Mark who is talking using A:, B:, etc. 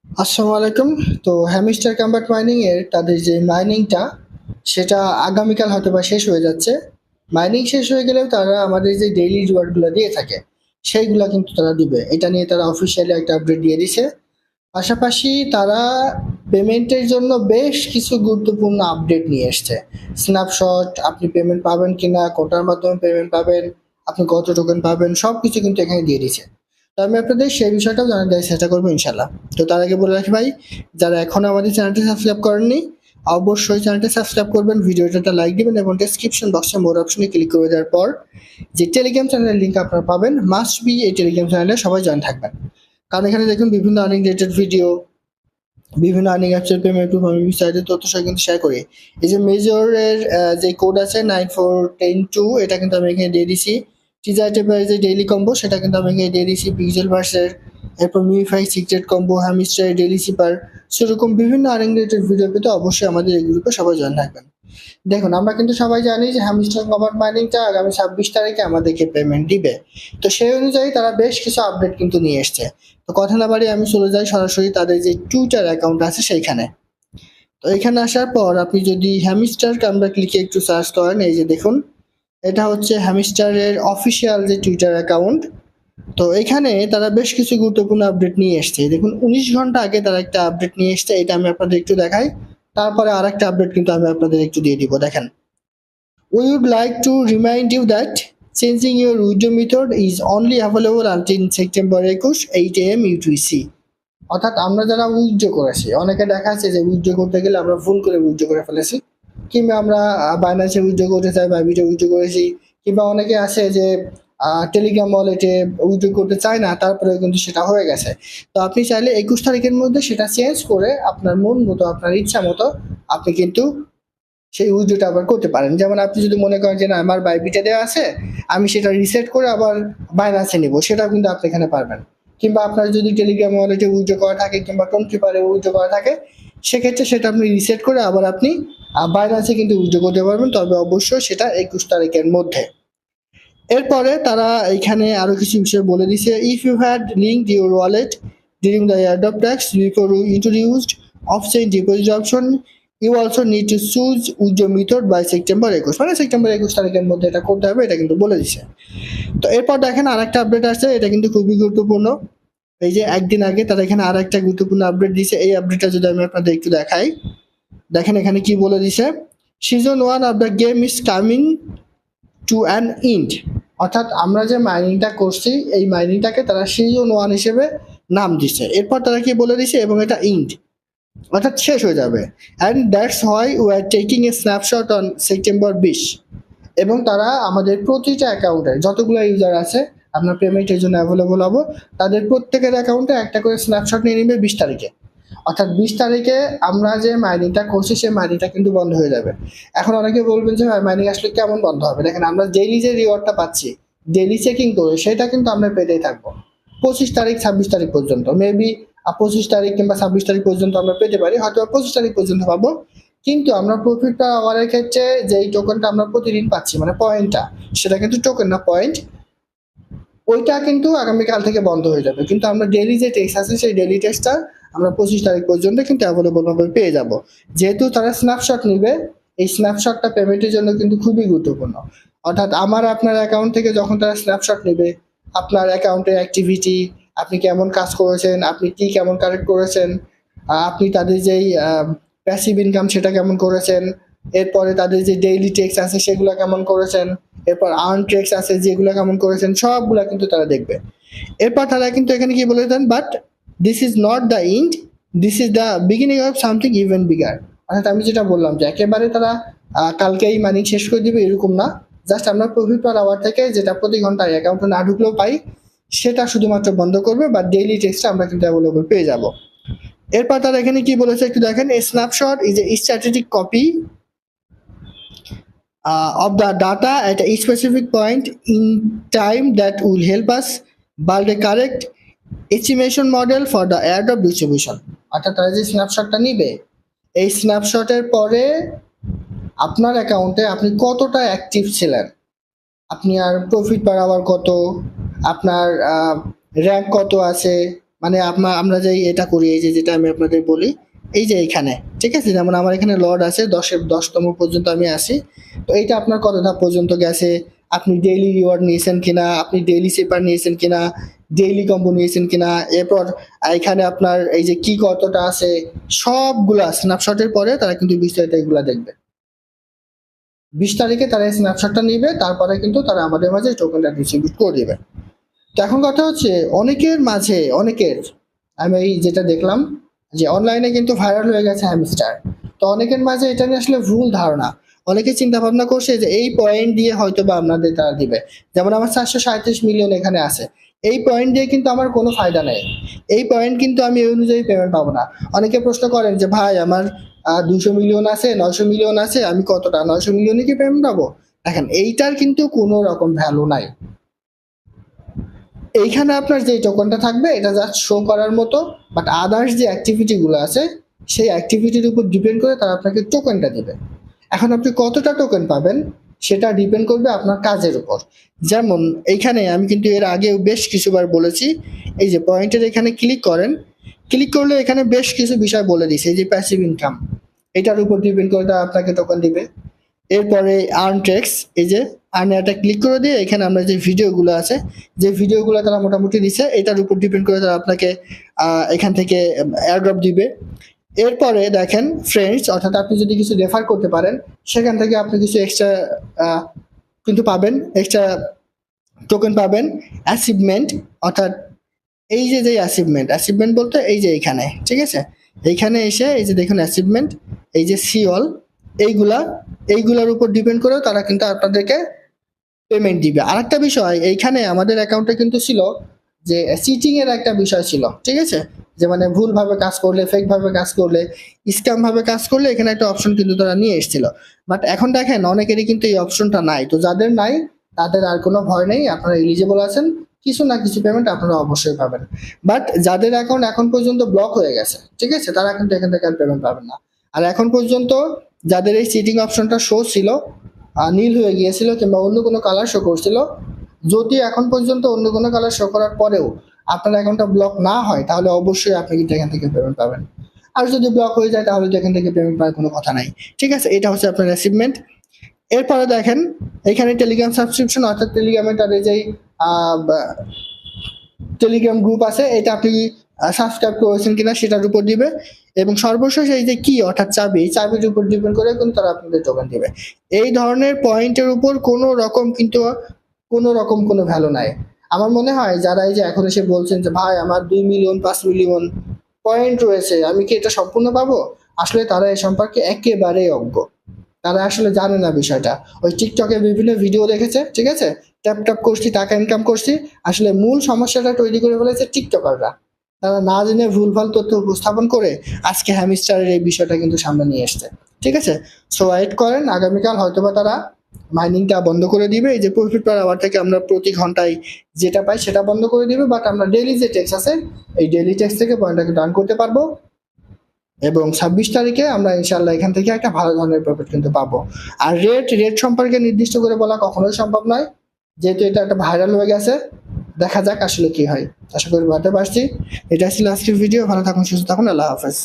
A: আসসালামু আলাইকুম। তো হ্যামস্টার কম্বাট মাইনিং এর তাদের যে মাইনিংটা সেটা আগামীকাল হয়তো বা শেষ হয়ে যাচ্ছে। মাইনিং শেষ হয়ে গেলেও তারা আমাদের যে ডেইলি রিওয়ার্ড গুলো দিয়ে থাকে সেইগুলা কিন্তু তারা দিবে। এটা নিয়ে তারা অফিসিয়ালি একটা আপডেট দিয়ে দিছে। পাশাপাশি তারা পেমেন্টের জন্য বেশ কিছু গুরুত্বপূর্ণ আপডেট নিয়ে এসছে। স্ন্যাপশট, আপনি পেমেন্ট পাবেন কিনা, কোটার মাধ্যমে পেমেন্ট পাবেন, আপনি কত টোকেন পাবেন, সবকিছু কিন্তু এখানে দিয়ে দিছে। তো আমি আপনাদের সেই বিষয়টাও জানার দেওয়ার চেষ্টা করবো ইনশাল্লাহ। তো তার আগে বলে রাখি ভাই, যারা এখনো আমাদের চ্যানেলটি সাবস্ক্রাইব করেননি অবশ্যই চ্যানেলটি সাবস্ক্রাইব করবেন, ভিডিওটা একটা লাইক দিবেন এবং ডেসক্রিপশন বক্সে মোর অপশনে ক্লিক করে দেওয়ার পর যে টেলিগ্রাম চ্যানেলের লিঙ্ক আপনারা পাবেন, মাস্ট বি এই টেলিগ্রাম চ্যানেলে সবাই জয়েন থাকবেন। কারণ এখানে দেখুন বিভিন্ন আর্নিং রিলেটেড ভিডিও, বিভিন্ন আর্নিং অ্যাপসের পেমেন্ট আমি বিস্তারিত তথ্য সহ কিন্তু শেয়ার করি। এই যে মেজরের যে কোড আছে 9410 2, এটা কিন্তু আমি এখানে দিয়ে দিছি। টিজার টেপের যে ডেইলি কম্বো সেটা কিন্তু আমি এখানে দিয়ে দিছি। পিক্সেল ভার্সের, এরপর মিউফাই secret combo, Hamster daily cipher, সেরকম বিভিন্ন আর্নিং রিলেটেড ভিডিও পেতে অবশ্যই আমাদের এই গ্রুপে সবাই জয়েন থাকবেন। দেখুন, আমরা কিন্তু সবাই জানি যে হ্যামস্টার কভার মাইনিংটা আগামী 26 তারিখে আমাদেরকে পেমেন্ট দিবে। তো সেই অনুযায়ী তারা বেশ কিছু আপডেট কিন্তু নিয়ে এসছে। তো কথা না বাড়িয়ে আমি চলে যাই সরাসরি তাদের যে টুইটার অ্যাকাউন্ট আছে সেইখানে। তো এখানে আসার পর আপনি যদি হ্যামস্টার কামব্যাক লিখে একটু সার্চ করেন, এই যে দেখুন, এটা হচ্ছে হ্যামস্টারের অফিসিয়াল যে টুইটার অ্যাকাউন্ট। তো এখানে তারা বেশ কিছু গুরুত্বপূর্ণ আপডেট নিয়ে এসছে। দেখুন, 19 ঘন্টা আগে তারা একটা আপডেট নিয়ে এসছে, এটা আমি আপনাদের একটু দেখাই। তারপরে আরেকটা আপডেট কিন্তু আমি আপনাদের একটু দিয়ে দিব। দেখেন, we would like to remind you that changing your withdraw method is only available until September 21 8 am UTC। অর্থাৎ আমরা যারা উইথড্র করেছি, অনেকে দেখা যাচ্ছে যে উইথড্র করতে গেলে আমরা ভুল করে উইথড্র করে ফেলেছি, কিংবা আমরা বাইন্যান্সে উইথড্র করতে চাই, বাইবিটে উইথড্র করেছি, কিংবা অনেকে আছে যে টেলিগ্রাম ওয়ালেটে উইথড্র করতে চায় না, তারপরে কিন্তু সেটা হয়ে গেছে। তো আপনি চাইলে 21 তারিখের মধ্যে সেটা চেঞ্জ করে আপনার মন মতো, আপনার ইচ্ছা মতো আপনি কিন্তু সেই উইথড্রটা আবার করতে পারেন। যেমন আপনি যদি মনে করেন যে না, আমার বাইবিটে দেওয়া আছে, আমি সেটা রিসেট করে আবার বাইন্যান্সে নিব, সেটাও কিন্তু আপনি এখানে পারবেন। কিংবা আপনার যদি টেলিগ্রাম ওয়ালেটে উইথড্র করা থাকে কিংবা টোন কিপারে উইথড্র করা থাকে, সেক্ষেত্রে সেটা আপনি রিসেট করে আবার আপনি বাইন্যান্সে কিন্তু উইথড্র করতে পারবেন, তবে অবশ্যই সেটা 21 তারিখের মধ্যে। এরপরে তারা এখানে আরো কিছু বিষয় বলে দিছে। If you had linked your wallet during the airdrop tax before you introduced off chain deposit option, you also need to choose withdraw method by September 21, মানে সেপ্টেম্বর 21 তারিখের মধ্যে এটা করতে হবে, এটা কিন্তু বলে দিছে। তো এরপর দেখেন আরেকটা আপডেট আসছে, এটা কিন্তু খুবই গুরুত্বপূর্ণ। এই যে একদিন আগে তারা এখানে আর একটা গুরুত্বপূর্ণ আপডেট দিছে, এই আপডেটটা যদি আমি আপনাদের একটু দেখাই। দেখেন এখানে কি বলে দিছে, season 1 of the game is coming to an ইন্ড। অর্থাৎ আমরা যে মাইনিংটা করছি এই মাইনিংটাকে তারা সিজন 1 হিসেবে নাম দিছে। এরপর তারা কি বলে দিছে, এবং এটা ইন্ড অর্থাৎ শেষ হয়ে যাবে। And that's why we are taking a snapshot on September 20। এবং তারা আমাদের প্রতিটা অ্যাকাউন্টে যতগুলো ইউজার আছে আপনার পেমেন্টের জন্য অ্যাভেলেবল হবো, তাদের প্রত্যেকের অ্যাকাউন্টে একটা করে স্ন্যাপশট নিয়ে নিবে 20 তারিখে। অর্থাৎ 20 তারিখে আমরা যে মাইনিংটা করছি সেই মাইনিংটা কিন্তু বন্ধ হয়ে যাবে। এখন অনেকে বলবেন যে ভাই মাইনিং আসলে কেমন বন্ধ হবে? দেখেন, আমরা ডেইলি যে রিওয়ার্ডটা পাচ্ছি, ডেইলি চেকিং করে সেটা কিন্তু আমরা পেতেই থাকবো 25 তারিখ 26 তারিখ পর্যন্ত। মেবি 25 তারিখ কিংবা 26 তারিখ পর্যন্ত আমরা পেতে পারি, হয়তো 25 তারিখ পর্যন্ত পাবো। কিন্তু আমরা প্রফিট পার আওয়ারের ক্ষেত্রে যেই টোকেনটা আমরা প্রতিদিন পাচ্ছি, মানে পয়েন্টটা, সেটা কিন্তু টোকেন না, পয়েন্ট, ওইটা কিন্তু আগামীকাল থেকে বন্ধ হয়ে যাবে। কিন্তু আমরা ডেইলি যে টেক্স আছে সেই ডেইলি টেক্সটা আমরা 25 তারিখ পর্যন্ত কিন্তু অ্যাভেলেবল ভাবে পেয়ে যাব। যেহেতু তারা স্ন্যাপশট নিবে, এই স্ন্যাপশটটা পেমেন্টের জন্য কিন্তু খুবই গুরুত্বপূর্ণ। অর্থাৎ আমার আপনার অ্যাকাউন্ট থেকে যখন তারা স্ন্যাপশট নেবে, আপনার অ্যাকাউন্টের অ্যাক্টিভিটি, আপনি কেমন কাজ করেছেন, আপনি কি কেমন কালেক্ট করেছেন, আপনি তাদের যেই প্যাসিভ ইনকাম সেটা কেমন করেছেন, এরপরে তাদের যে ডেইলি টেক্স আছে সেগুলো কেমন করেছেন, এরপর আর্ন ট্রেক্স আছে যেগুলো কেমন করেছেন, সবগুলা কিন্তু তারা দেখবে। এরপর তারা কিন্তু এখানে কি বলে দেন, but this is not the end, this is the beginning of something even bigger. অর্থাৎ আমি যেটা বললাম যে একেবারে তারা কালকেই মানি শেষ করে দিবে এরকম না। জাস্ট আমরা প্রফিট পার আওয়ার থেকে যেটা প্রতি ঘন্টায় অ্যাকাউন্টে না ঢুকলেও পাই, সেটা শুধুমাত্র বন্ধ করবে, বা ডেইলি টেক্সটা আমরা কিন্তু অ্যাভেলেবল পেয়ে যাব। এরপর তারা এখানে কি বলেছে একটু দেখেন, a snapshot is a strategic copy of the data at a specific point in time that will help us build a correct estimation model for the airdrop distribution। অর্থাৎ তারা যে স্ন্যাপশটটা নিবে, এই স্ন্যাপশটের পরে আপনার অ্যাকাউন্টে আপনি কতটা অ্যাক্টিভ ছিলেন, আপনি আর প্রফিট পার আওয়ার কত, আপনার র্যাঙ্ক কত আছে, মানে আমরা যে এটা করি, এই যে যেটা আমি আপনাদের বলি, এই যে এইখানে, ঠিক আছে, যেমন আমার এখানে লর্ড আছে 10তম পর্যন্ত আমি আসি। তো এইটা আপনার কত ধাপ পর্যন্ত গেছে, আপনি ডেইলি রিওয়ার্ড নিয়েছেন কিনা, আপনি ডেইলি সেপার নিয়েছেন কিনা, ডেইলি কম্বো নিয়েছেন কিনা, এরপর এখানে আপনার এই যে কি কতটা আছে, সবগুলা স্ন্যাপশটের পরে তারা কিন্তু বিস্তারিত এগুলা দেখবে। 20 তারিখে তারা এই স্ন্যাপশটটা নিবে, তারপরে কিন্তু তারা আমাদের মাঝে টোকেনটা ডিস্ট্রিবিউট করে দিবে। তো এখন কথা হচ্ছে অনেকের আমি এই যেটা দেখলাম যে অনলাইনে কিন্তু ভাইরাল হয়ে গেছে হ্যামস্টার। তো অনেকের মাঝে এটা নিয়ে আসলে ভুল ধারণা। অনেকে চিন্তা ভাবনা করছে যে এই পয়েন্ট দিয়ে হয়তো বা আপনাদের তারা দিবে। যেমন আমার 437 মিলিয়ন এখানে আছে, এই পয়েন্ট দিয়ে কিন্তু আমার কোনো ফায়দা নেই। এই পয়েন্ট কিন্তু আমি এই অনুযায়ী পেমেন্ট পাবো না। অনেকে প্রশ্ন করেন যে ভাই আমার 200 মিলিয়ন আছে, 900 মিলিয়ন আছে, আমি কতটা 900 মিলিয়নে কি পেমেন্ট পাবো? দেখেন এইটার কিন্তু কোনো রকম ভ্যালু নাই। এইখানে আপনার যে টোকনটা থাকবে এটা জাস্ট শো করার মতো, বাট আদার্স যে অ্যাক্টিভিটিগুলো আছে সেই অ্যাক্টিভিটির উপর ডিপেন্ড করে তারা আপনাকে টোকেনটা দেবে। এখন আপনি কতটা টোকেন পাবেন সেটা ডিপেন্ড করবে আপনার কাজের উপর। যেমন এইখানে আমি কিন্তু এর আগেও বেশ কিছুবার বলেছি, এই যে পয়েন্টের এখানে ক্লিক করেন, ক্লিক করলে এখানে বেশ কিছু বিষয় বলে দিছে, এই যে প্যাসিভ ইনকাম, এটার উপর ডিপেন্ড করে তারা আপনাকে টোকেন দিবে। এরপরে আর্ন টেক্স, এই যে আর্ন এটা ক্লিক করে দিয়ে এখানে আমরা যে ভিডিওগুলো আছে, যে ভিডিওগুলো তারা মোটামুটি দিচ্ছে, এটার উপর ডিপেন্ড করে তারা আপনাকে এখান থেকে এয়ারড্রপ দিবে। এরপরে দেখেন ফ্রেন্ডস, অর্থাৎ আপনি যদি কিছু রেফার করতে পারেন সেখান থেকে আপনি কিছু এক্সট্রা কিন্তু পাবেন, এক্সট্রা টোকেন পাবেন। অ্যাচিভমেন্ট, অর্থাৎ এই যে অ্যাচিভমেন্ট বলতে এই যে এইখানে, ঠিক আছে, এইখানে এসে এই যে দেখুন অ্যাচিভমেন্ট, এই যে সি অল, এইগুলার উপর ডিপেন্ড করে তারা কিন্তু আপনাদেরকে পেমেন্ট দিবে। আরেকটা বিষয়, এইখানে আমাদের অ্যাকাউন্টে কিন্তু ছিল যে চিটিং এর একটা বিষয় ছিল, ঠিক আছে, যে মানে ভুলভাবে কাজ করলে, ফেক ভাবে কাজ করলে, স্ক্যাম ভাবে কাজ করলে এখানে একটা অপশন কিন্তু তারা নিয়ে এসেছিল। বাট এখন দেখেন অনেকেরই কিন্তু এই অপশনটা নাই। তো যাদের নাই তাদের আর কোনো ভয় নেই, আপনারা এলিজিবল আছেন, কিছু না কিছু পেমেন্ট আপনারা অবশ্যই পাবেন। বাট যাদের অ্যাকাউন্ট এখন পর্যন্ত ব্লক হয়ে গেছে, ঠিক আছে, তারা কিন্তু এখান থেকে আর পেমেন্ট পাবেন না। আর এখন পর্যন্ত যাদের এই চিটিং অপশনটা শো ছিল, নীল হয়ে গিয়েছিল কিংবা অন্য কোনো কালার শো করছিল, যদি এখন পর্যন্ত অন্য কোনো কালার শো করার পরেও আপনার অ্যাকাউন্টটা ব্লক না হয় তাহলে অবশ্যই আপনি কিন্তু এখান থেকে পেমেন্ট পাবেন। আর যদি ব্লক হয়ে যায় তাহলে তো এখান থেকে পেমেন্ট পাওয়ার কোনো কথা নাই। ঠিক আছে, এটা হচ্ছে আপনার অ্যাচিভমেন্ট। এরপরে দেখেন এখানে টেলিগ্রাম সাবস্ক্রিপশন, অর্থাৎ টেলিগ্রামে তাদের যেই টেলিগ্রাম গ্রুপ আছে এটা আপনি সাবস্ক্রাইব করেছেন কিনা সেটার উপর দিবে। এবং সর্বশেষ এই যে কি, অর্থাৎ চাবি, চাবির উপর ডিপেন্ড করে কিন্তু তারা আপনাদের টোকেন দিবে। এই ধরনের পয়েন্টের উপর কোনো রকম কোনো ভ্যালু নাই। আমার মনে হয় যারা এই যে এখন এসে বলছেন যে ভাই আমার 2 মিলিয়ন 5 মিলিয়ন পয়েন্ট রয়েছে, আমি কি এটা সম্পূর্ণ পাবো, আসলে তারা এ সম্পর্কে একেবারেই অজ্ঞ। তারা আসলে জানে না বিষয়টা। ওই টিকটকে বিভিন্ন ভিডিও দেখেছে, ঠিক আছে, ট্যাপ ট্যাপ করছি টাকা ইনকাম করছি, আসলে মূল সমস্যাটা তৈরি করে ফেলেছে টিকটকাররা। তারা না জেনে ভুলভাল তথ্য উপস্থাপন করে আজকে হ্যামস্টারের এই বিষয়টা কিন্তু সামনে নিয়ে এসছে। ঠিক আছে, সো ওয়েট করেন, আগামীকাল হয়তোবা তারা মাইনিংটা বন্ধ করে দিবে। এই যে প্রফিট পার আওয়ার থেকে আমরা প্রতি ঘন্টায় যেটা পাই সেটা বন্ধ করে দিবে, বাট আমরা ডেইলি যে ট্যাক্স আছে এই ডেইলি ট্যাক্স থেকে পয়েন্টটাকে ডান করতে পারবো। এবং 26 তারিখে আমরা ইনশাল্লাহ এখান থেকে একটা ভালো ধরনের প্রফিট কিন্তু পাবো। আর রেট সম্পর্কে নির্দিষ্ট করে বলা কখনোই সম্ভব নয়, যেহেতু এটা একটা ভাইরাল হয়ে গেছে। দেখা যাক আসলে কি হয়, আশা করি বুঝতে পারছি। এটা ছিল আজকের ভিডিও, ভালো থাকুন, সুস্থ থাকুন, আল্লাহ হাফেজ।